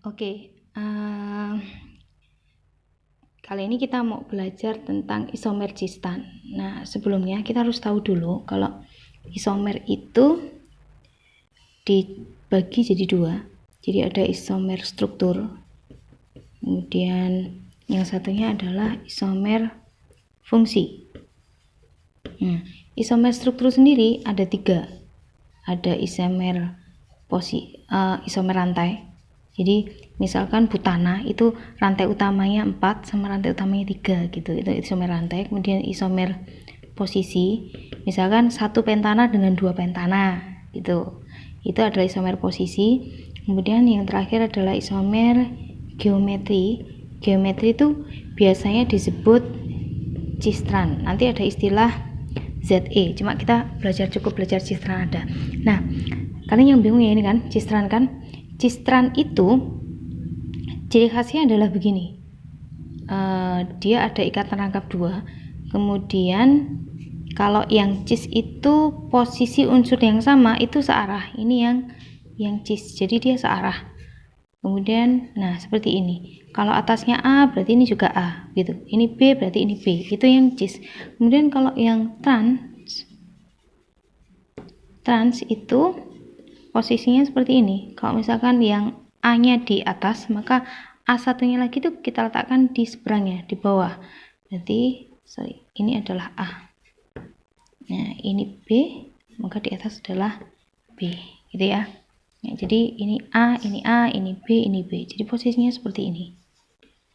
Oke, kali ini kita mau belajar tentang isomer cistan. Nah, sebelumnya kita harus tahu dulu kalau isomer itu dibagi jadi dua. Jadi ada isomer struktur, kemudian yang satunya adalah isomer fungsi. Isomer struktur sendiri ada tiga. Ada isomer isomer rantai. Jadi misalkan butana itu rantai utamanya 4 sama rantai utamanya 3 gitu, itu isomer rantai. Kemudian isomer posisi, misalkan satu pentana dengan 2 pentana gitu, itu adalah isomer posisi. Kemudian yang terakhir adalah isomer geometri. Geometri itu biasanya disebut cistran, nanti ada istilah ZE, cuma kita cukup belajar cistran ada. Nah, kalian yang bingung ya ini kan cistran kan. Cistran itu ciri khasnya adalah begini, dia ada ikatan rangkap 2, kemudian kalau yang cis itu posisi unsur yang sama itu searah, ini yang cis, jadi dia searah. Kemudian nah seperti ini, kalau atasnya A berarti ini juga A gitu, ini B berarti ini B, itu yang cis. Kemudian kalau yang trans itu posisinya seperti ini. Kalau misalkan yang A nya di atas, maka A satunya lagi itu kita letakkan di seberangnya, di bawah. Berarti ini adalah A, nah ini B, maka di atas adalah B gitu ya. Nah, jadi ini A, ini B, ini B, jadi posisinya seperti ini.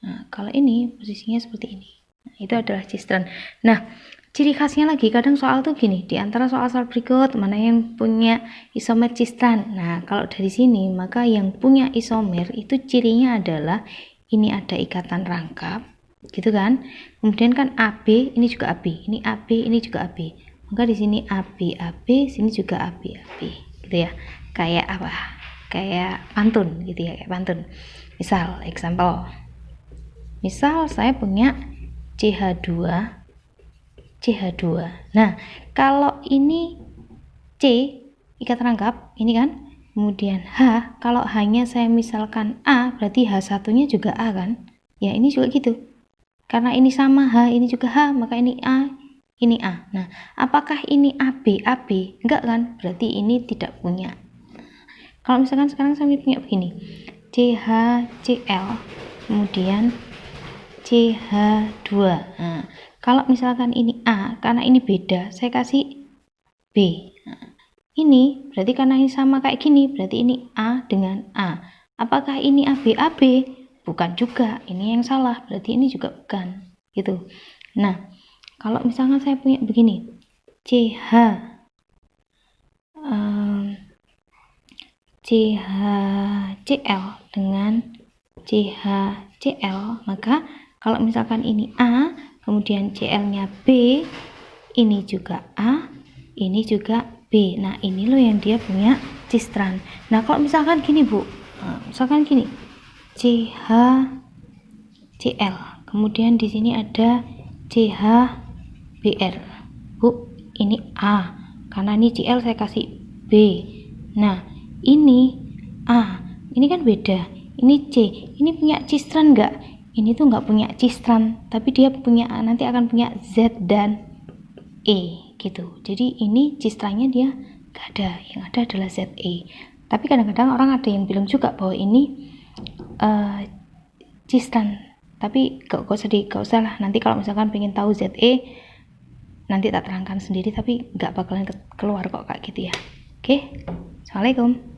Nah, kalau ini posisinya seperti ini. Nah, itu adalah cistran. Nah, ciri khasnya lagi, kadang soal tuh gini, di antara soal-soal berikut mana yang punya isomer cistran. Nah, kalau dari sini maka yang punya isomer itu cirinya adalah ini ada ikatan rangkap, gitu kan? Kemudian kan AB, ini juga AB, ini AB, ini juga AB. Maka di sini AB, AB, sini juga AB, AB, gitu ya. Kayak apa? Kayak pantun gitu ya, kayak pantun. Misal, example. Misal saya punya CH2. Nah, kalau ini C ikatan rangkap, ini kan. Kemudian H, kalau H-nya saya misalkan A, berarti H1-nya juga A kan? Ya, ini juga gitu. Karena ini sama H, ini juga H, maka ini A, ini A. Nah, apakah ini AB? AB? Enggak kan? Berarti ini tidak punya. Kalau misalkan sekarang saya punya begini, CHCl, kemudian CH2. Nah, kalau misalkan ini A, karena ini beda, saya kasih B. Nah, ini berarti karena ini sama kayak gini, berarti ini A dengan A. Apakah ini AB? AB? Bukan juga, ini yang salah, berarti ini juga bukan, gitu. Nah, kalau misalkan saya punya begini, CHCl dengan CHCl, maka kalau misalkan ini A, kemudian Cl-nya B, ini juga A, ini juga B. Nah, ini loh yang dia punya cistran. Nah, kalau misalkan gini, Bu. Misalkan gini. CHCl. Kemudian di sini ada CHBr. Bu, ini A. Karena ini Cl saya kasih B. Nah, ini A. Ini kan beda. Ini C. Ini punya cistran enggak? Ini tuh nggak punya cistran, tapi dia punya, nanti akan punya Z dan E gitu. Jadi ini cistrannya dia nggak ada, yang ada adalah ZE. Tapi kadang-kadang orang ada yang bilang juga bahwa ini cistran, tapi gak usah lah. Nanti kalau misalkan pengen tahu ZE, nanti tak terangkan sendiri, tapi nggak bakalan keluar kok kayak gitu ya. Oke, assalamualaikum.